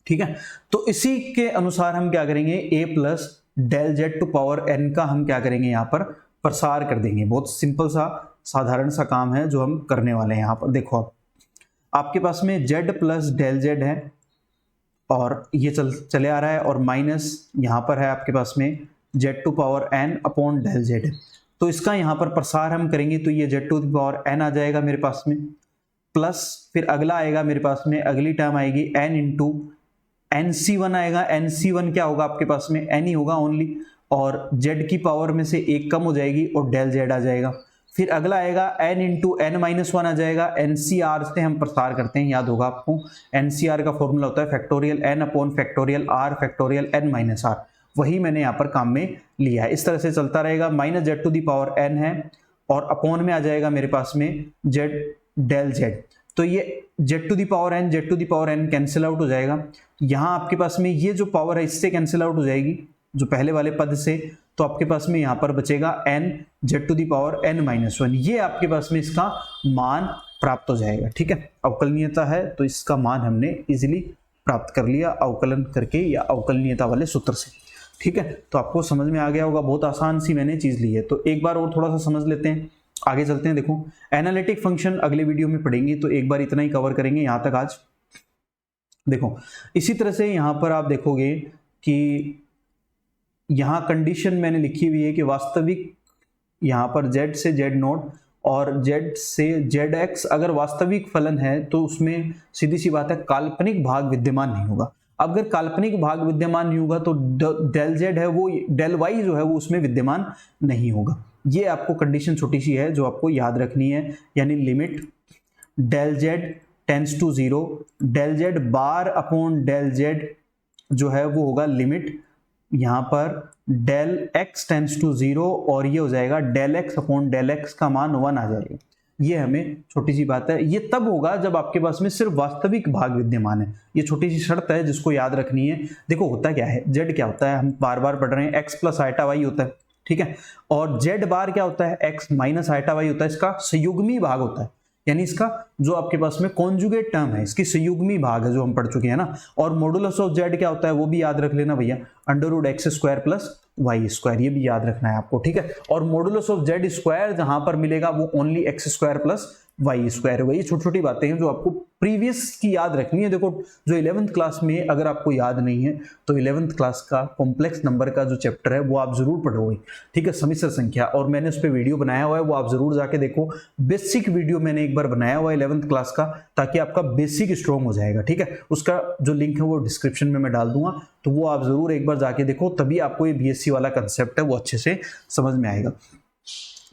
ठीक है। तो इसी के अनुसार हम क्या करेंगे, a plus del z to power n का हम क्या करेंगे, यहाँ पर प्रसार कर देंगे। बहुत सिंपल सा साधारण सा काम है जो हम करने वाले हैं। यहाँ पर देखो, आप आपके पास में z प्लस डेल जेड है और ये चले आ रहा है, और माइनस यहाँ पर है आपके पास में z to power n upon del z. तो इसका यहाँ पर प्रसार हम करेंगे तो ये z टू पावर n आ जाएगा मेरे पास में, प्लस फिर अगला आएगा मेरे पास में, अगली टर्म आएगी n इंटू nc1 आएगा। nc1 क्या होगा आपके पास में, n ही होगा ओनली, और z की पावर में से एक कम हो जाएगी और डेल जेड आ जाएगा। फिर अगला आएगा n इंटू n माइनस 1 आ जाएगा। ncr से हम प्रसार करते हैं, याद होगा आपको, ncr का फॉर्मूला होता है factorial n upon factorial r factorial n minus r, वही मैंने यहाँ पर काम में लिया है। इस तरह से चलता रहेगा, minus z to the power n है और अपॉन में आ जाएगा मेरे पास में z डेल जेड। तो ये z to the power n, z to the power n cancel out हो जाएगा। यहाँ आपके पास में ये जो पावर है इससे कैंसिल आउट हो जाएगी, जो पहले वाले पद से। तो आपके पास में यहाँ पर बचेगा n z to the power n minus 1, ये आपके पास में इसका मान प्राप्त हो जाएगा, ठीक है। अवकलनीयता है तो इसका मान हमने इजीली प्राप्त कर लिया अवकलन करके या अवकलनीयता वाले सूत्र से, ठीक है। तो आपको समझ में आ गया होगा, बहुत आसान सी मैंने चीज ली है। तो एक बार और थोड़ा सा समझ लेते हैं, आगे चलते हैं। देखो, एनालिटिक फंक्शन अगले वीडियो में पढ़ेंगे, तो एक बार इतना ही कवर करेंगे यहाँ तक आज। देखो, इसी तरह से यहाँ पर आप देखोगे कि यहाँ कंडीशन मैंने लिखी हुई है कि वास्तविक यहाँ पर z से z नोट और z से zx अगर वास्तविक फलन है तो उसमें सीधी सी बात है काल्पनिक भाग विद्यमान नहीं होगा। अगर काल्पनिक भाग विद्यमान नहीं होगा तो डेल z है वो डेल y जो है वो उसमें विद्यमान नहीं होगा। ये आपको कंडीशन छोटी सी है जो आपको याद रखनी है, यानी limit del z tends to 0 del z बार अपॉन डेल z जो है वो होगा लिमिट यहाँ पर डेल x टेंड्स टू 0 और ये हो जाएगा del x upon del x का मान 1 आ जाएगा। ये हमें छोटी सी बात है, ये तब होगा जब आपके पास में सिर्फ वास्तविक भाग विद्यमान है। ये छोटी सी शर्त है जिसको याद रखनी है। देखो, होता क्या है, z क्या होता है, हम बार बार पढ़ रहे हैं, x प्लस आइटा y होता है, ठीक है। और z बार क्या होता है, x माइनस आइटा y होता है, इसका संयुग्मी भाग होता है, यानी इसका जो आपके पास में कॉन्जुगेट टर्म है इसकी संयुग्मी भाग है जो हम पढ़ चुके हैं ना। और मॉडुलस ऑफ z क्या होता है वो भी याद रख लेना भैया, under root x square plus y square, ये भी याद रखना है आपको, ठीक है। और मॉडुलस ऑफ z स्क्वायर जहां पर मिलेगा वो only x square plus y square होगा। ये छोटी छोटी बातें हैं जो आपको प्रीवियस की याद रखनी है। देखो, जो 11th क्लास में अगर आपको याद नहीं है तो 11th क्लास का कॉम्प्लेक्स नंबर का जो चैप्टर है वो आप जरूर पढ़ोगे, ठीक है, समिश्र संख्या, और मैंने उस पर वीडियो बनाया हुआ है, वो आप जरूर जाके देखो। बेसिक वीडियो मैंने एक बार बनाया हुआ है 11th क्लास का, ताकि आपका बेसिक स्ट्रॉन्ग हो जाएगा, ठीक है। उसका जो लिंक है वो डिस्क्रिप्शन में मैं डाल दूंगा, तो वो आप जरूर एक बार जाके देखो, तभी आपको ये बीएससी वाला कंसेप्ट है वो अच्छे से समझ में आएगा।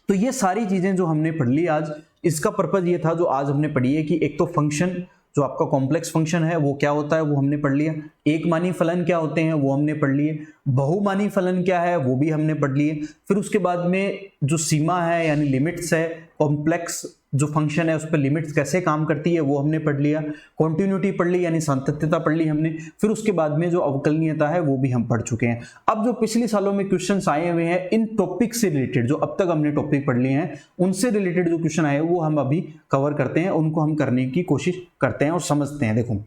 तो ये सारी चीजें जो हमने पढ़ ली आज, इसका पर्पज ये था जो आज हमने पढ़ी है कि एक तो फंक्शन जो आपका कॉम्प्लेक्स फंक्शन है वो क्या होता है वो हमने पढ़ लिया, एक मानी फलन क्या होते हैं वो हमने पढ़ लिए, बहुमानी फलन क्या है वो भी हमने पढ़ लिए। फिर उसके बाद में जो सीमा है यानी लिमिट्स है, कॉम्प्लेक्स जो फंक्शन है उस पर लिमिट्स कैसे काम करती है वो हमने पढ़ लिया, कॉन्टिन्यूटी पढ़ ली यानी सातत्यता पढ़ ली हमने, फिर उसके बाद में जो अवकलनीयता है वो भी हम पढ़ चुके हैं। अब जो पिछले सालों में क्वेश्चंस आए हुए हैं इन टॉपिक से रिलेटेड, जो अब तक हमने टॉपिक पढ़ लिए हैं उनसे रिलेटेड जो क्वेश्चन आए वो हम अभी कवर करते हैं, उनको हम करने की कोशिश करते हैं और समझते हैं। देखो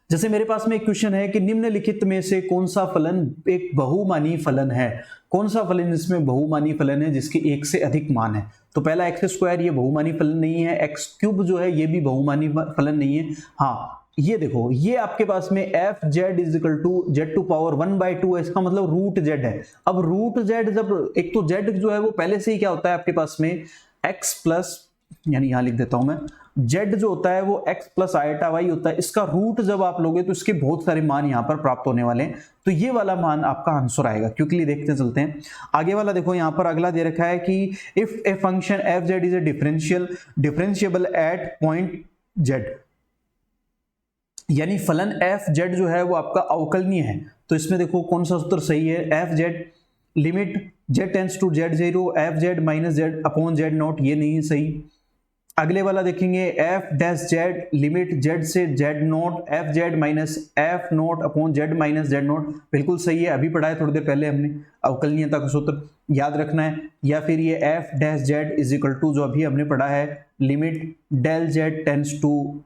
जैसे मेरे पास में एक क्वेश्चन है कि निम्नलिखित में से कौन सा फलन एक बहुमानी फलन है, कौन सा फलन जिसमें बहुमानी फलन है जिसके एक से अधिक मान है। तो पहला एक्स स्क्वायर ये बहुमानी फलन नहीं है, एक्स क्यूब जो है ये भी बहुमानी फलन नहीं है। हाँ ये देखो ये आपके पास में f z is equal to z to power 1/2 है, इसका मतलब रूट जेड है। अब रूट जेड जब एक तो जेड जो है वो पहले से ही क्या होता है आपके पास में एक्स प्लस, यानी यहां लिख देता हूं मैं, जेड जो होता है वो x प्लस आयटा वाई होता है, इसका रूट जब आप लोगे तो इसके बहुत सारे मान यहां पर प्राप्त होने वाले हैं। तो ये वाला मान आपका आंसर आएगा। क्योंकि देखते चलते हैं आगे वाला। देखो यहां पर अगला दे रखा है कि if a function F z is a differentiable eight point Z, यानी फलन एफ जेड जो है वो आपका अवकलनीय है। तो इसमें देखो कौन सा सूत्र सही है, F z limit z tends to z zero f z minus z upon z naught, ये नहीं सही। अगले वाला देखेंगे f dash z limit z से z naught f z minus f naught upon z minus z naught, बिल्कुल सही है, अभी पढ़ा है थोड़ी देर पहले हमने, अवकलनीयता का सूत्र याद रखना है। या फिर ये F dash Z is equal to जो अभी हमने पढ़ा है limit del Z tends to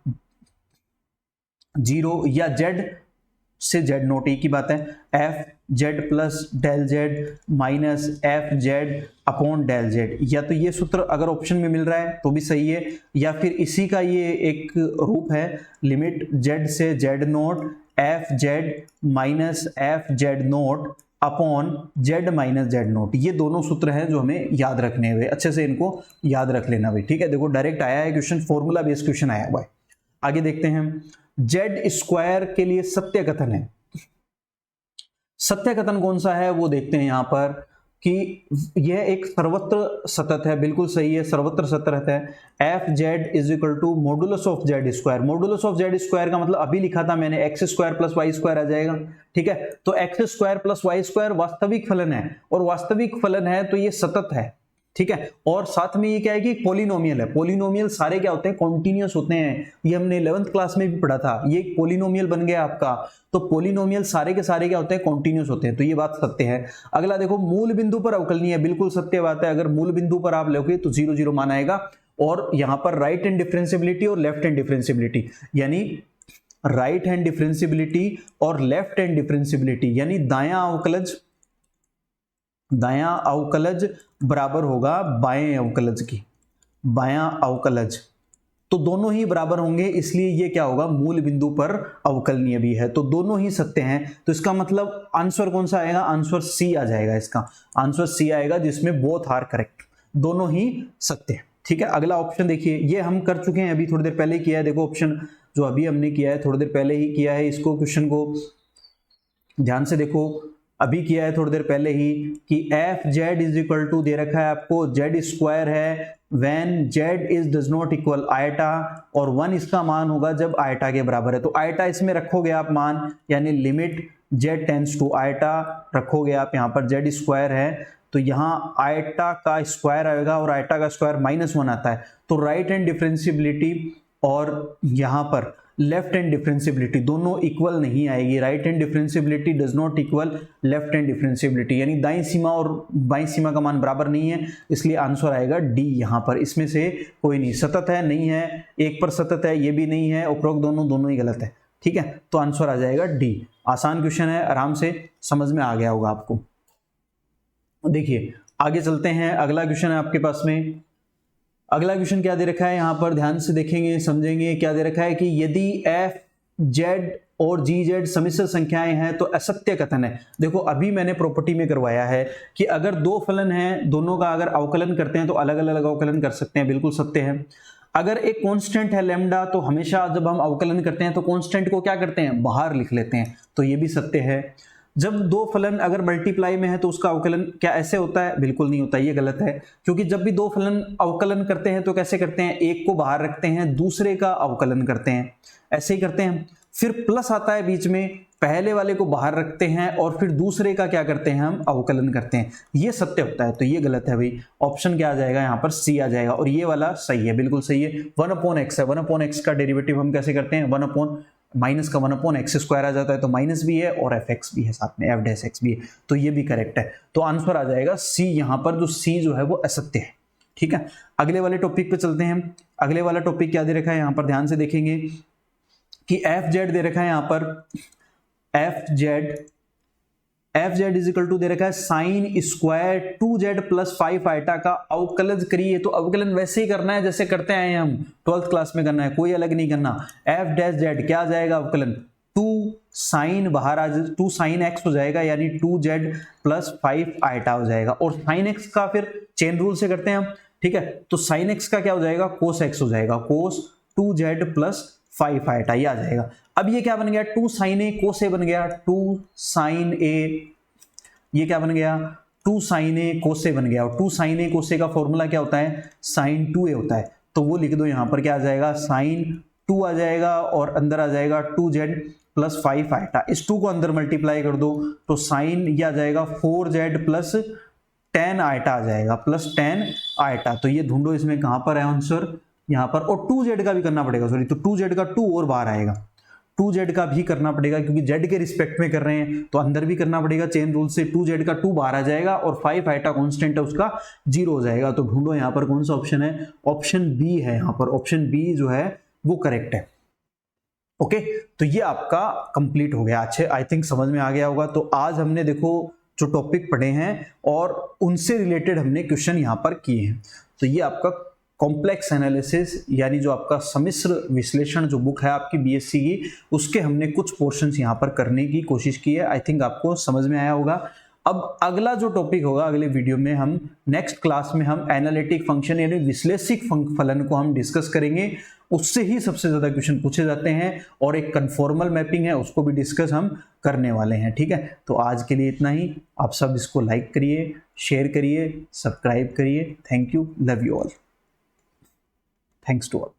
zero या जेड से जेड नोट, एक ही बात है, F Z plus del Z minus F Z upon del Z. या तो ये सूत्र अगर ऑप्शन में मिल रहा है तो भी सही है, या फिर इसी का ये एक रूप है लिमिट जेड से Z note F z minus F Z naught upon z minus Z note. ये दोनों सूत्र हैं जो हमें याद रखने हुए, अच्छे से इनको याद रख लेना भाई, ठीक है। देखो डायरेक्ट आया है क्वेश्चन, फॉर्मूला बेस्ड क्वेश्चन आया हुआ है। आगे देखते हैं, जेड स्क्वायर के लिए सत्य कथन है। सत्य कथन कौन सा है वो देखते हैं यहां पर कि यह एक सर्वत्र सतत है, बिल्कुल सही है, सर्वत्र सतत है। F z is equal to modulus of z square, modulus of z square का मतलब अभी लिखा था मैंने x square plus y square आ जाएगा, ठीक है। तो x square plus y square वास्तविक फलन है, और वास्तविक फलन है तो ये सतत है, ठीक है। और साथ में ये क्या है कि पॉलिनोमियल है, पॉलिनोमियल सारे क्या होते हैं, कॉन्टिन्यूअस होते हैं, ये हमने 11th क्लास में भी पढ़ा था। ये एक पॉलिनोमियल बन गया आपका, तो पॉलिनोमियल सारे के सारे क्या होते हैं, कॉन्टिन्यूअस होते हैं, तो ये बात सत्य है। अगला देखो मूल बिंदु पर अवकलनीय है, बिल्कुल सत्य बात है, अगर मूल बिंदु पर आप लोगे तो 0 0 मान आएगा। और यहां पर राइट हैंड डिफरेंशिएबिलिटी और लेफ्ट हैंड डिफरेंशिएबिलिटी, यानी राइट हैंड डिफरेंशिएबिलिटी और लेफ्ट हैंड डिफरेंशिएबिलिटी, यानी दायां अवकलज बराबर होगा बाएं अवकलज की, बायां अवकलज, तो दोनों ही बराबर होंगे, इसलिए ये क्या होगा, मूल बिंदु पर अवकलनीय भी है, तो दोनों ही सत्य हैं। तो इसका मतलब आंसर कौन सा आएगा, आंसर सी आ जाएगा, इसका आंसर सी आएगा, जिसमें बोथ आर करेक्ट, दोनों ही सत्य है, ठीक है। अगला ऑप्शन देखिए, ये हम कर चुके हैं, अभी थोड़ी देर पहले किया है। देखो ऑप्शन जो अभी हमने किया है थोड़ी देर पहले ही किया है, इसको क्वेश्चन को ध्यान से देखो, अभी किया है थोड़ी देर पहले ही कि f z is equal to दे रखा है आपको जेड स्क्वायर है when z is does not equal iota, और 1 इसका मान होगा जब आयटा के बराबर है। तो आयटा इसमें रखोगे आप मान, यानी limit z tends to iota रखोगे आप, यहाँ पर जेड स्क्वायर है तो यहाँ आयटा का स्क्वायर आएगा और आयटा का स्क्वायर -1 आता है। तो राइट हैंड डिफरेंशिएबिलिटी और यहाँ पर लेफ्ट हैंड डिफरेंशिएबिलिटी दोनों इक्वल नहीं आएगी, right hand differentiability does not equal left hand differentiability, यानी दाईं सीमा और बाईं सीमा का मान बराबर नहीं है, इसलिए आंसर आएगा डी। यहाँ पर इसमें से कोई नहीं, सतत है नहीं है, एक पर सतत है ये भी नहीं है, उपरोक्त दोनों ही गलत है, ठीक है। तो आंसर आ जाएगा डी। आसान क्वेश्चन है, आराम से समझ में आ गया होगा आपको। देखिए आगे चलते हैं, अगला क्वेश्चन है आपके पास में। अगला क्वेश्चन क्या दे रखा है, यहां पर ध्यान से देखेंगे समझेंगे। क्या दे रखा है कि यदि एफ जेड और जी जेड समिश्र संख्याएं हैं तो असत्य कथन है। देखो अभी मैंने प्रॉपर्टी में करवाया है कि अगर दो फलन हैं, दोनों का अगर अवकलन करते हैं तो अलग अलग अवकलन कर सकते हैं, बिल्कुल सत्य है। अगर एक कांस्टेंट है लैम्डा, तो हमेशा जब हम अवकलन करते हैं तो कांस्टेंट को क्या करते हैं, बाहर लिख लेते हैं, तो ये भी सत्य है। जब दो फलन अगर मल्टीप्लाई में है तो उसका अवकलन क्या ऐसे होता है, बिल्कुल नहीं होता, ये गलत है। क्योंकि जब भी दो फलन अवकलन करते हैं तो कैसे करते हैं, एक को बाहर रखते हैं, दूसरे का अवकलन करते हैं, ऐसे ही करते हैं। फिर प्लस आता है बीच में, पहले वाले को बाहर रखते हैं और फिर दूसरे का क्या करते हैं, हम अवकलन करते हैं, ये सत्य होता है। तो ये गलत है भाई, ऑप्शन क्या आ जाएगा यहाँ पर, सी आ जाएगा। और ये वाला सही है, बिल्कुल सही है। 1/x है, 1/x का डेरिवेटिव हम कैसे करते हैं, माइनस का 1/x स्क्वायर आ जाता है, तो माइनस भी है और fx भी है साथ में, f' भी है, तो ये भी करेक्ट है। तो आंसर आ जाएगा सी यहाँ पर, जो सी जो है वो असत्य है। ठीक है, अगले वाले टॉपिक पे चलते हैं। अगले वाला टॉपिक क्या दे रखा है यहाँ पर, ध्यान से देखेंगे कि fz दे रखा है यहाँ पर, fz इज इक्वल टू दे रखा है sine square 2z plus 5 iota का अवकलन करिए। तो अवकलन वैसे ही करना है जैसे करते आए हैं हम, 12th क्लास में करना है, कोई अलग नहीं करना। f' क्या आ जाएगा अवकलन, 2 साइन बाहर आ जाए, 2 साइन x हो जाएगा, यानी 2z प्लस 5 आइटा हो जाएगा। और साइन x का फिर चेन रूल से करते हैं हम, ठीक है। तो साइन x का क्या हो जाएगा, कोस x हो जाएगा, कोस 2z प्लस 5 आइटा, ये आ जाएगा। अब ये क्या बन गया, 2 साइन ए कोस ए बन गया, 2 साइन ए, ये क्या बन गया, 2 साइन ए कोस ए बन गया। और 2 साइन ए कोस ए का फॉर्मूला क्या होता है, साइन 2a होता है। तो वो लिख दो यहाँ पर, क्या आ जाएगा, साइन 2 आ जाएगा और अंदर आ जाएगा 2z प्लस 5 आइटा। इस 2 को अंदर मल्टीप्लाई कर दो तो साइन ये आ जाएगा 4z प्लस 10 आइटा आ जाएगा, प्लस 10 आइटा। तो ये ढूंढो इसमें कहां पर है आंसर, यहाँ पर। और 2z का भी करना पड़ेगा, सॉरी, तो 2z का 2 और बाहर आएगा, 2z का भी करना पड़ेगा क्योंकि z के रिस्पेक्ट में कर रहे हैं, तो अंदर भी करना पड़ेगा चेन रूल से। 2z का 2 बाहर आ जाएगा और 5 आइटा कांस्टेंट है उसका 0 हो जाएगा। तो ढूंढो यहाँ पर कौन सा ऑप्शन है, ऑप्शन बी है यहाँ पर, ऑप्शन बी जो है वो करेक्ट है। ओके, तो ये आपका कंप्लीट हो गया। अच्छे, आई थिंक समझ में आ गया होगा। तो आज हमने देखो जो टॉपिक पढ़े हैं और उनसे रिलेटेड हमने क्वेश्चन यहाँ पर किए हैं। तो ये आपका कॉम्प्लेक्स एनालिसिस यानी जो आपका सम्मिश्र विश्लेषण जो बुक है आपकी बीएससी की, उसके हमने कुछ पोर्शंस यहाँ पर करने की कोशिश की है। आई थिंक आपको समझ में आया होगा। अब अगला जो टॉपिक होगा अगले वीडियो में, हम नेक्स्ट क्लास में हम एनालिटिक फंक्शन यानी विश्लेषिक फलन को हम डिस्कस करेंगे। उससे ही सबसे ज्यादा क्वेश्चन पूछे जाते हैं और एक कन्फॉर्मल मैपिंग है उसको भी डिस्कस हम करने वाले हैं। ठीक है, तो आज के लिए इतना ही। आप सब इसको लाइक करिए, शेयर करिए, सब्सक्राइब करिए। Thank you, love you all, thanks to all.